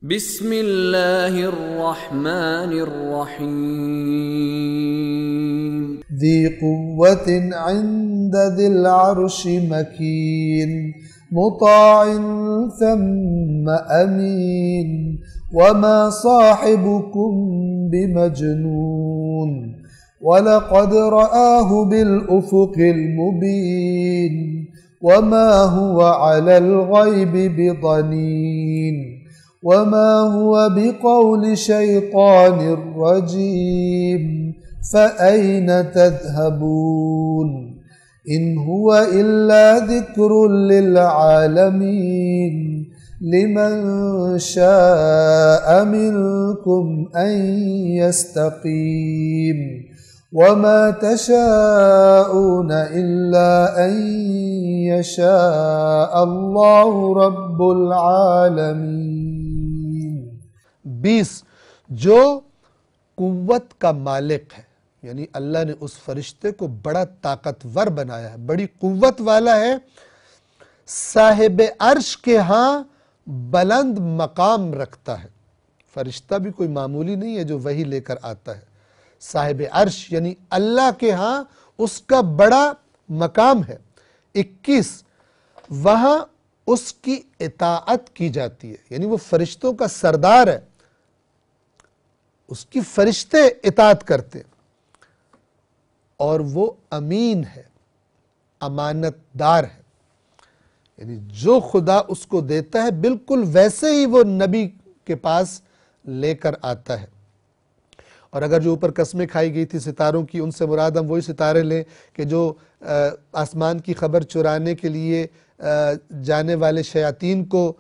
بسم اللہ الرحمن الرحیم ذی قوت عند ذی العرش مکین مطاع ثم امین وما صاحبكم بمجنون ولقد رآه بالأفق المبين وما هو على الغيب بضنين وما هو بقول شيطان رجيم فأين تذهبون إن هو إلا ذكر للعالمين لمن شاء منكم أن يستقيم وما تشاءون إلا أن يشاء الله رب العالمين 20 جو قوت کا مالک ہے، یعنی اللہ نے اس فرشتے کو بڑا طاقتور بنایا ہے، بڑی قوت والا ہے، صاحب عرش کے ہاں بلند مقام رکھتا ہے۔ فرشتہ بھی کوئی معمولی نہیں ہے جو وحی لے کر آتا ہے۔ صاحب عرش یعنی اللہ کے ہاں اس کا بڑا مقام ہے۔ 21 وہاں اس کی اطاعت کی جاتی ہے، یعنی وہ فرشتوں کا سردار ہے، اس کی فرشتے اطاعت کرتے اور وہ امین ہے، امانت دار ہے، یعنی جو خدا اس کو دیتا ہے بالکل ویسے ہی وہ نبی کے پاس لے کر آتا ہے۔ اور اگر جو اوپر قسمیں کھائی گئی تھی ستاروں کی، ان سے مراد ہم وہی ستارے لیں کہ جو آسمان کی خبر چرانے کے لیے جانے والے شیاطین کو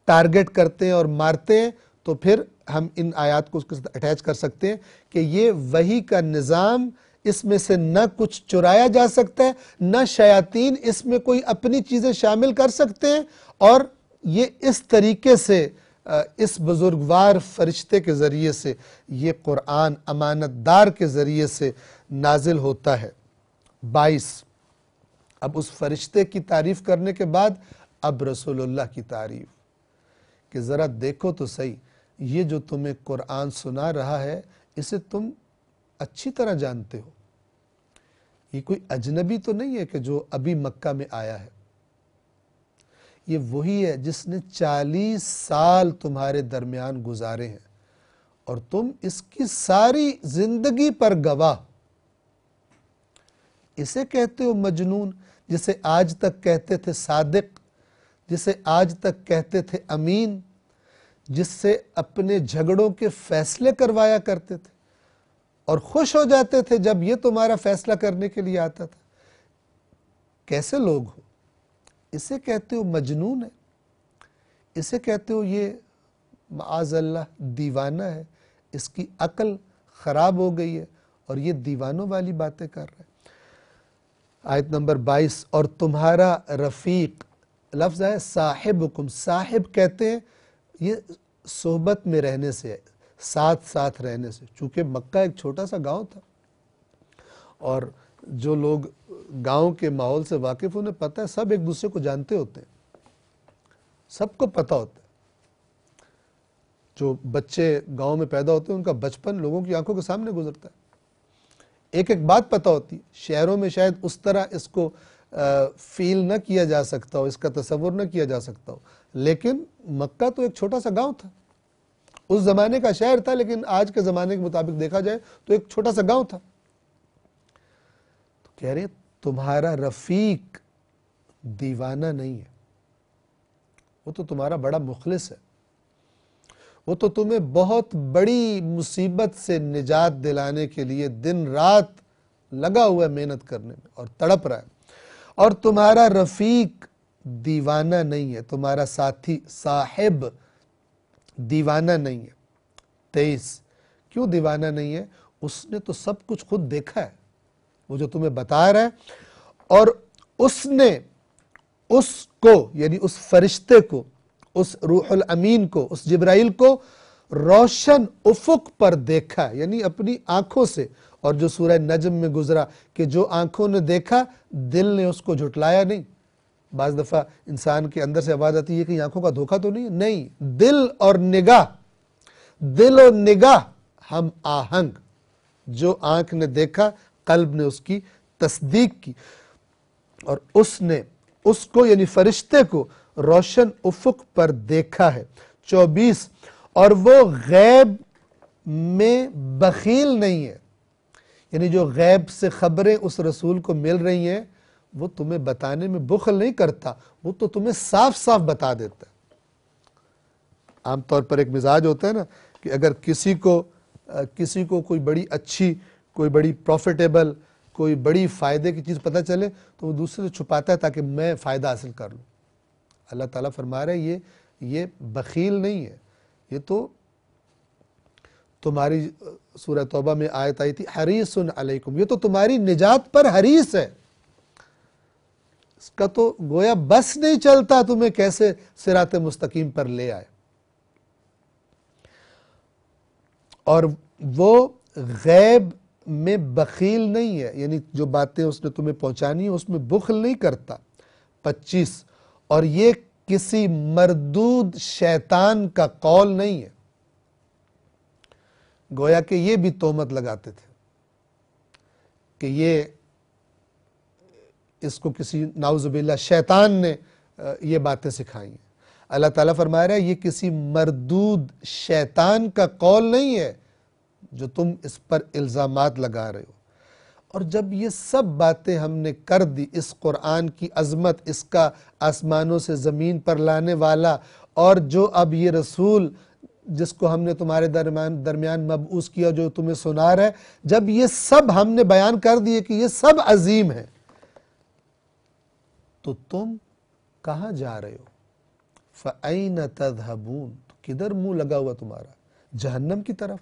ٹارگٹ کرتے ہیں اور مارتے ہیں، تو پھر ہم ان آیات کو اس کے ساتھ اٹیچ کر سکتے ہیں کہ یہ وحی کا نظام، اس میں سے نہ کچھ چرایا جا سکتا ہے، نہ شیاطین اس میں کوئی اپنی چیزیں شامل کر سکتے ہیں، اور یہ اس طریقے سے اس بزرگوار فرشتے کے ذریعے سے یہ قرآن امانت دار کے ذریعے سے نازل ہوتا ہے۔ 22 اب اس فرشتے کی تعریف کرنے کے بعد اب رسول اللہ کی تعریف، کہ ذرا دیکھو تو صحیح، یہ جو تمہیں قرآن سنا رہا ہے اسے تم اچھی طرح جانتے ہو، یہ کوئی اجنبی تو نہیں ہے کہ جو ابھی مکہ میں آیا ہے، یہ وہی ہے جس نے 40 سال تمہارے درمیان گزارے ہیں اور تم اس کی ساری زندگی پر گواہ۔ اسے کہتے ہو مجنون، جسے آج تک کہتے تھے صادق، جسے آج تک کہتے تھے امین، جس سے اپنے جھگڑوں کے فیصلے کروایا کرتے تھے اور خوش ہو جاتے تھے جب یہ تمہارا فیصلہ کرنے کے لیے آتا تھا۔ کیسے لوگ ہو؟ اسے کہتے ہو مجنون ہے، اسے کہتے ہو یہ معاذ اللہ دیوانہ ہے، اس کی عقل خراب ہو گئی ہے اور یہ دیوانوں والی باتیں کر رہا ہے۔ آیت نمبر 22 اور تمہارا رفیق، لفظ ہے صاحبکم، صاحب کہتے ہیں یہ صحبت میں رہنے سے ہے، ساتھ ساتھ رہنے سے، چونکہ مکہ ایک چھوٹا سا گاؤں تھا اور جو لوگ گاؤں کے ماحول سے واقف، انہیں پتہ ہے سب ایک دوسرے کو جانتے ہوتے ہیں، سب کو پتہ ہوتا ہے۔ جو بچے گاؤں میں پیدا ہوتے ہیں ان کا بچپن لوگوں کی آنکھوں کے سامنے گزرتا ہے، ایک ایک بات پتہ ہوتی ہے۔ شہروں میں شاید اس طرح اس کو فیل نہ کیا جا سکتا ہو، اس کا تصور نہ کیا جا سکتا ہو، لیکن مکہ تو ایک چھوٹا سا گاؤں تھا، اس زمانے کا شہر تھا، لیکن آج کے زمانے کے مطابق دیکھا جائے تو ایک چھوٹا سا گاؤں تھا۔ تو کہہ رہے تمہارا رفیق دیوانہ نہیں ہے، وہ تو تمہارا بڑا مخلص ہے، وہ تو تمہیں بہت بڑی مصیبت سے نجات دلانے کے لیے دن رات لگا ہوا ہے محنت کرنے میں اور تڑپ رہا ہے۔ اور تمہارا رفیق دیوانہ نہیں ہے، تمہارا ساتھی صاحب دیوانہ نہیں ہے۔ 23 کیوں دیوانہ نہیں ہے؟ اس نے تو سب کچھ خود دیکھا ہے، وہ جو تمہیں بتا رہا ہے، اور اس نے اس کو یعنی اس فرشتے کو، اس روح الامین کو، اس جبرائیل کو روشن افق پر دیکھا، یعنی اپنی آنکھوں سے، اور جو سورہ نجم میں گزرا کہ جو آنکھوں نے دیکھا دل نے اس کو جھٹلایا نہیں، بعض دفعہ انسان کے اندر سے آواز آتی ہے کہ آنکھوں کا دھوکہ تو نہیں ہے، نہیں، دل اور نگاہ ہم آہنگ، جو آنکھ نے دیکھا قلب نے اس کی تصدیق کی، اور اس نے اس کو یعنی فرشتے کو روشن افق پر دیکھا ہے۔ 24 اور وہ غیب میں بخیل نہیں ہے، یعنی جو غیب سے خبریں اس رسول کو مل رہی ہیں وہ تمہیں بتانے میں بخل نہیں کرتا، وہ تو تمہیں صاف صاف بتا دیتا ہے۔ عام طور پر ایک مزاج ہوتا ہے نا کہ اگر کسی کو کوئی بڑی اچھی، کوئی بڑی پروفیٹیبل، کوئی بڑی فائدے کی چیز پتہ چلے تو وہ دوسرے سے چھپاتا ہے تاکہ میں فائدہ حاصل کر لوں۔ اللہ تعالیٰ فرما رہا ہے یہ بخیل نہیں ہے، یہ تو تمہاری سورہ توبہ میں آیت آئی تھی حریص علیکم، یہ تو تمہاری نجات پر حریص ہے، اس کا تو گویا بس نہیں چلتا تمہیں کیسے صراط مستقیم پر لے آئے۔ اور وہ غیب میں بخیل نہیں ہے، یعنی جو باتیں اس نے تمہیں پہنچانی ہیں اس میں بخل نہیں کرتا۔ 25 اور یہ کسی مردود شیطان کا قول نہیں ہے، گویا کہ یہ بھی تہمت لگاتے تھے کہ یہ اس کو کسی نعوذ باللہ شیطان نے یہ باتیں سکھائی ہیں۔ اللہ تعالیٰ فرما رہا ہے یہ کسی مردود شیطان کا قول نہیں ہے جو تم اس پر الزامات لگا رہے ہو۔ اور جب یہ سب باتیں ہم نے کر دی، اس قرآن کی عظمت، اس کا آسمانوں سے زمین پر لانے والا، اور جو اب یہ رسول جس کو ہم نے تمہارے درمیان مبعوث کیا جو تمہیں سنا رہا ہے، جب یہ سب ہم نے بیان کر دیے کہ یہ سب عظیم ہے، تو تم کہاں جا رہے ہو؟ فَأَيْنَ تَذْهَبُونَ، تو کدھر منہ لگا ہوا تمہارا؟ جہنم کی طرف،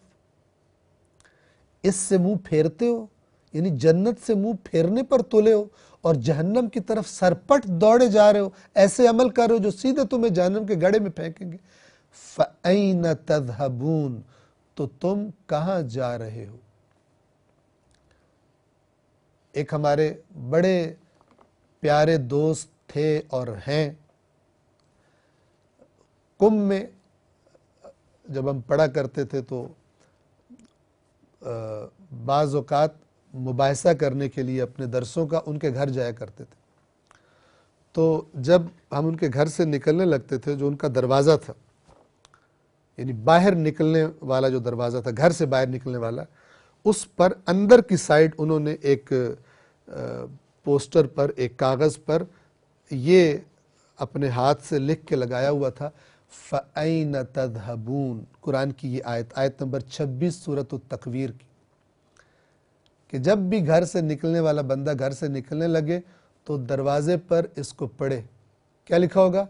اس سے منہ پھیرتے ہو، یعنی جنت سے منہ پھیرنے پر تلے ہو اور جہنم کی طرف سرپٹ دوڑے جا رہے ہو، ایسے عمل کر رہے ہو جو سیدھے تمہیں جہنم کے گڑھے میں پھینکیں گے۔ فَأَيْنَ تَذْهَبُونَ، تو تم کہاں جا رہے ہو؟ ایک ہمارے بڑے پیارے دوست تھے اور ہیں، قم میں جب ہم پڑھا کرتے تھے تو بعض اوقات مباحثہ کرنے کے لیے اپنے درسوں کا ان کے گھر جایا کرتے تھے۔ تو جب ہم ان کے گھر سے نکلنے لگتے تھے، جو ان کا دروازہ تھا، یعنی باہر نکلنے والا جو دروازہ تھا، گھر سے باہر نکلنے والا، اس پر اندر کی سائڈ انہوں نے ایک پوسٹر پر، ایک کاغذ پر یہ اپنے ہاتھ سے لکھ کے لگایا ہوا تھا فَأَيْنَ تَذْهَبُونَ، قرآن کی یہ آیت نمبر 26 سورۃ التکویر کی، کہ جب بھی گھر سے نکلنے والا بندہ گھر سے نکلنے لگے تو دروازے پر اس کو پڑھے، کیا لکھا ہوگا؟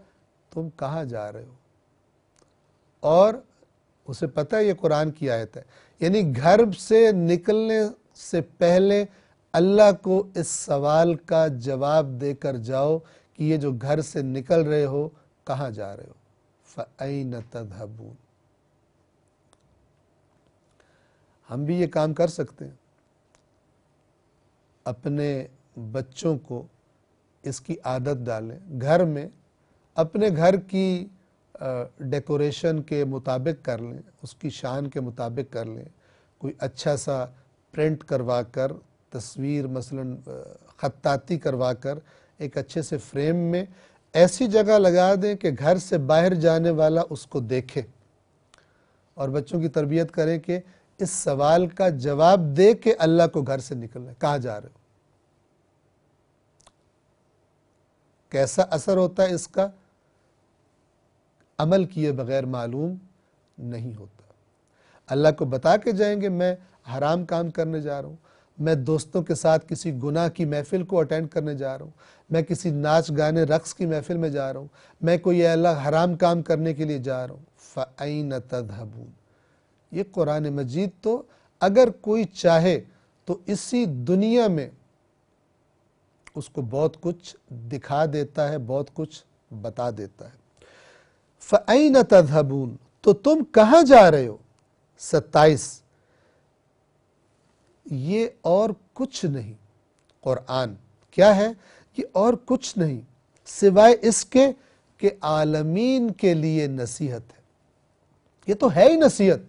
تم کہاں جا رہے ہو؟ اور اسے پتہ ہے یہ قرآن کی آیت ہے، یعنی گھر سے نکلنے سے پہلے اللہ کو اس سوال کا جواب دے کر جاؤ کہ یہ جو گھر سے نکل رہے ہو کہاں جا رہے ہو؟ فَأَيْنَ تَذْهَبُونَ۔ ہم بھی یہ کام کر سکتے ہیں، اپنے بچوں کو اس کی عادت ڈالیں، گھر میں اپنے گھر کی ڈیکوریشن کے مطابق کر لیں، اس کی شان کے مطابق کر لیں، کوئی اچھا سا پرنٹ کروا کر، تصویر مثلا خطاطی کروا کر ایک اچھے سے فریم میں ایسی جگہ لگا دیں کہ گھر سے باہر جانے والا اس کو دیکھے، اور بچوں کی تربیت کریں کہ اس سوال کا جواب دے کے اللہ کو گھر سے نکلنا ہے، کہاں جا رہے ہو؟ کیسا اثر ہوتا ہے اس کا؟ عمل کیے بغیر معلوم نہیں ہوتا۔ اللہ کو بتا کے جائیں گے میں حرام کام کرنے جا رہا ہوں، میں دوستوں کے ساتھ کسی گناہ کی محفل کو اٹینڈ کرنے جا رہا ہوں، میں کسی ناچ گانے رقص کی محفل میں جا رہا ہوں، میں کوئی اللہ حرام کام کرنے کے لیے جا رہا ہوں۔ فَأَيْنَ تَذْهَبُونَ، یہ قرآن مجید تو اگر کوئی چاہے تو اسی دنیا میں اس کو بہت کچھ دکھا دیتا ہے، بہت کچھ بتا دیتا ہے۔ فَأَيْنَ تَذْهَبُونَ، تو تم کہاں جا رہے ہو؟ 27 یہ اور کچھ نہیں، قرآن کیا ہے؟ یہ اور کچھ نہیں سوائے اس کے کہ عالمین کے لیے نصیحت ہے۔ یہ تو ہے ہی نصیحت۔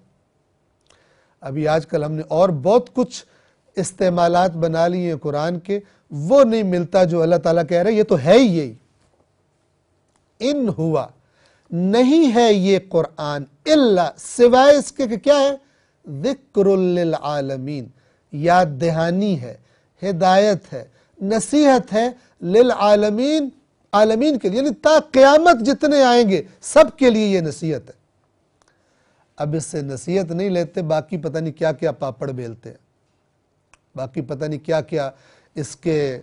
ابھی آج کل ہم نے اور بہت کچھ استعمالات بنا لی ہیں قرآن کے، وہ نہیں ملتا جو اللہ تعالیٰ کہہ رہے، یہ تو ہے ہی یہی۔ ان ہوا، نہیں ہے یہ قرآن، الا، سوائے اس کے کہ کیا ہے، ذکر للعالمین، یاد دہانی ہے، ہدایت ہے، نصیحت ہے، للعالمین، عالمین کے لیے، یعنی تا قیامت جتنے آئیں گے سب کے لیے یہ نصیحت ہے۔ اب اس سے نصیحت نہیں لیتے، باقی پتہ نہیں کیا کیا پاپڑ بیلتے ہیں، باقی پتہ نہیں کیا کیا اس کے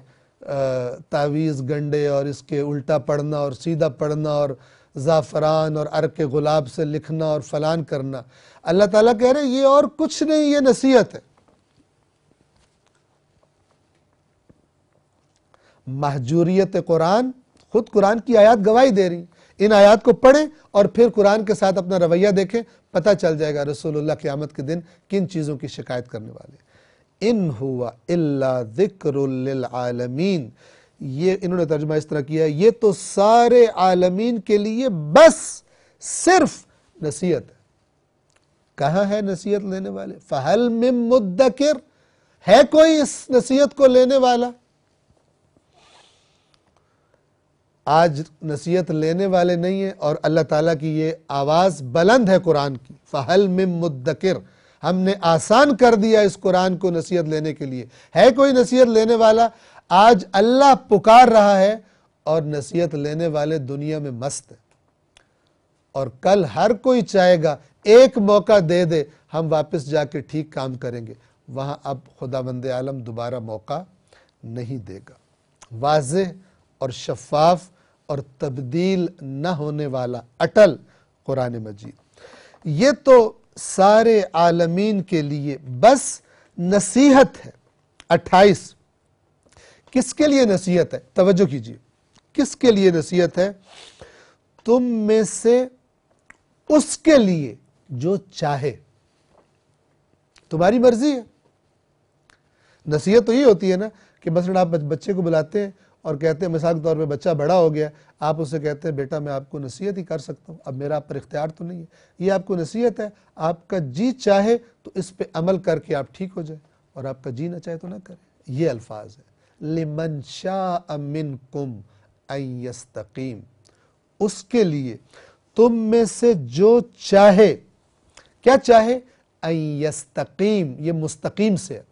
تعویذ گنڈے اور اس کے الٹا پڑھنا اور سیدھا پڑھنا اور زعفران اور عرق گلاب سے لکھنا اور فلان کرنا۔ اللہ تعالیٰ کہہ رہے یہ اور کچھ نہیں، یہ نصیحت ہے۔ مہجوریت قرآن، خود قرآن کی آیات گواہی دے رہی، ان آیات کو پڑھیں اور پھر قرآن کے ساتھ اپنا رویہ دیکھیں، پتہ چل جائے گا رسول اللہ قیامت کے دن کن چیزوں کی شکایت کرنے والے۔ ان ہوا الا ذکر للعالمین، یہ انہوں نے ترجمہ اس طرح کیا ہے، یہ تو سارے عالمین کے لیے بس صرف نصیحت ہے۔ کہاں ہے نصیحت لینے والے؟ فہل من مدکر، ہے کوئی اس نصیحت کو لینے والا؟ آج نصیحت لینے والے نہیں ہیں، اور اللہ تعالیٰ کی یہ آواز بلند ہے قرآن کی، فہل من مدکر، ہم نے آسان کر دیا اس قرآن کو نصیحت لینے کے لیے، ہے کوئی نصیحت لینے والا؟ آج اللہ پکار رہا ہے اور نصیحت لینے والے دنیا میں مست ہیں، اور کل ہر کوئی چاہے گا ایک موقع دے دے ہم واپس جا کے ٹھیک کام کریں گے، وہاں اب خداوند عالم دوبارہ موقع نہیں دے گا۔ واضح اور شفاف اور تبدیل نہ ہونے والا اٹل قرآن مجید، یہ تو سارے عالمین کے لیے بس نصیحت ہے۔ 28، کس کے لیے نصیحت ہے؟ توجہ کیجیے، کس کے لیے نصیحت ہے؟ تم میں سے اس کے لیے جو چاہے، تمہاری مرضی ہے۔ نصیحت تو یہ ہوتی ہے نا کہ مثلا آپ بچے کو بلاتے ہیں اور کہتے ہیں، مثال کے طور پہ بچہ بڑا ہو گیا، آپ اسے کہتے ہیں بیٹا میں آپ کو نصیحت ہی کر سکتا ہوں، اب میرا آپ پر اختیار تو نہیں ہے، یہ آپ کو نصیحت ہے، آپ کا جی چاہے تو اس پہ عمل کر کے آپ ٹھیک ہو جائے، اور آپ کا جی نہ چاہے تو نہ کرے۔ یہ الفاظ ہے، لمن شاء منکم ان یستقیم، اس کے لیے تم میں سے جو چاہے، کیا چاہے؟ ان یستقیم، یہ مستقیم سے ہے،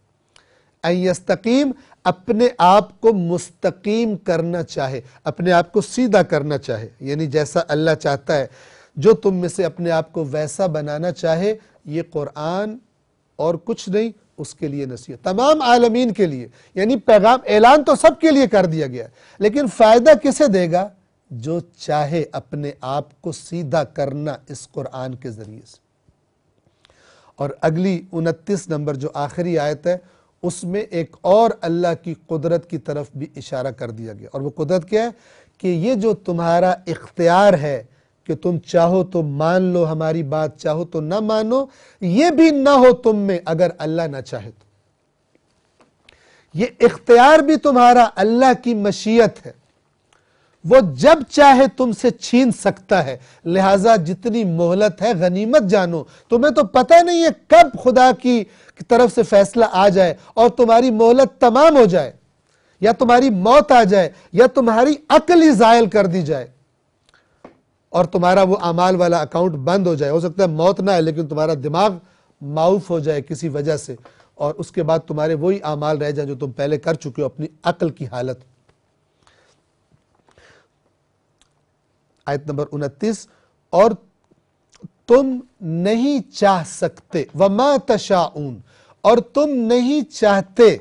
ان یستقیم، اپنے آپ کو مستقیم کرنا چاہے، اپنے آپ کو سیدھا کرنا چاہے، یعنی جیسا اللہ چاہتا ہے، جو تم میں سے اپنے آپ کو ویسا بنانا چاہے، یہ قرآن اور کچھ نہیں، اس کے لیے نصیحت، تمام عالمین کے لیے، یعنی پیغام اعلان تو سب کے لیے کر دیا گیا ہے، لیکن فائدہ کسے دے گا؟ جو چاہے اپنے آپ کو سیدھا کرنا اس قرآن کے ذریعے سے۔ اور اگلی 29 نمبر جو آخری آیت ہے، اس میں ایک اور اللہ کی قدرت کی طرف بھی اشارہ کر دیا گیا، اور وہ قدرت کیا ہے؟ کہ یہ جو تمہارا اختیار ہے کہ تم چاہو تو مان لو ہماری بات، چاہو تو نہ مانو، یہ بھی نہ ہو تم میں اگر اللہ نہ چاہے تو۔ یہ اختیار بھی تمہارا اللہ کی مشیت ہے، وہ جب چاہے تم سے چھین سکتا ہے، لہٰذا جتنی مہلت ہے غنیمت جانو، تمہیں تو پتہ نہیں ہے کب خدا کی طرف سے فیصلہ آ جائے اور تمہاری مہلت تمام ہو جائے، یا تمہاری موت آ جائے، یا تمہاری عقل ہی زائل کر دی جائے اور تمہارا وہ اعمال والا اکاؤنٹ بند ہو جائے۔ ہو سکتا ہے موت نہ ہے لیکن تمہارا دماغ معاف ہو جائے کسی وجہ سے، اور اس کے بعد تمہارے وہی اعمال رہ جائیں جو تم پہلے کر چکے ہو اپنی عقل کی حالت۔ آیت نمبر 29، اور تم نہیں چاہ سکتے، وما تشاءون، اور تم نہیں چاہتے،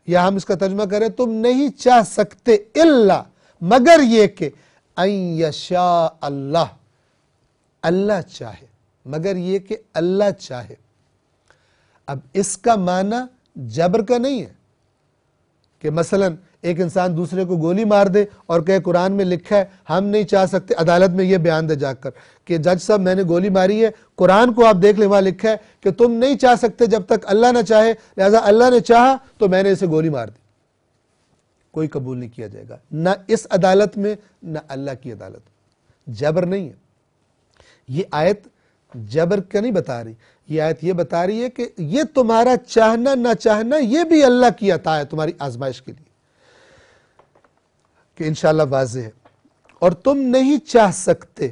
یا ہم اس کا ترجمہ کریں تم نہیں چاہ سکتے، الا، مگر یہ کہ ان یشاء اللہ، اللہ چاہے، مگر یہ کہ اللہ چاہے۔ اب اس کا معنی جبر کا نہیں ہے کہ مثلا ایک انسان دوسرے کو گولی مار دے اور کہے قرآن میں لکھا ہے ہم نہیں چاہ سکتے، عدالت میں یہ بیان دے جا کر کہ جج صاحب میں نے گولی ماری ہے، قرآن کو آپ دیکھ لیں وہاں لکھا ہے کہ تم نہیں چاہ سکتے جب تک اللہ نہ چاہے، لہذا اللہ نے چاہا تو میں نے اسے گولی مار دی۔ کوئی قبول نہیں کیا جائے گا، نہ اس عدالت میں نہ اللہ کی عدالت میں۔ جبر نہیں ہے یہ آیت، جبر کا نہیں بتا رہی، یہ آیت یہ بتا رہی ہے کہ یہ تمہارا چاہنا نہ چاہنا یہ بھی اللہ کی عطا ہے تمہاری آزمائش کے لیے، کہ انشاءاللہ واضح ہے۔ اور تم نہیں چاہ سکتے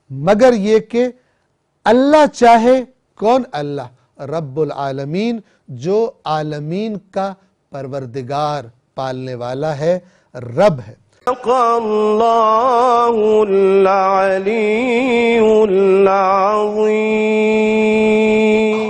مگر یہ کہ اللہ چاہے۔ کون؟ اللہ رب العالمین، جو عالمین کا پروردگار، پالنے والا ہے، رب ہے۔ صدق اللہ العلی العظیم۔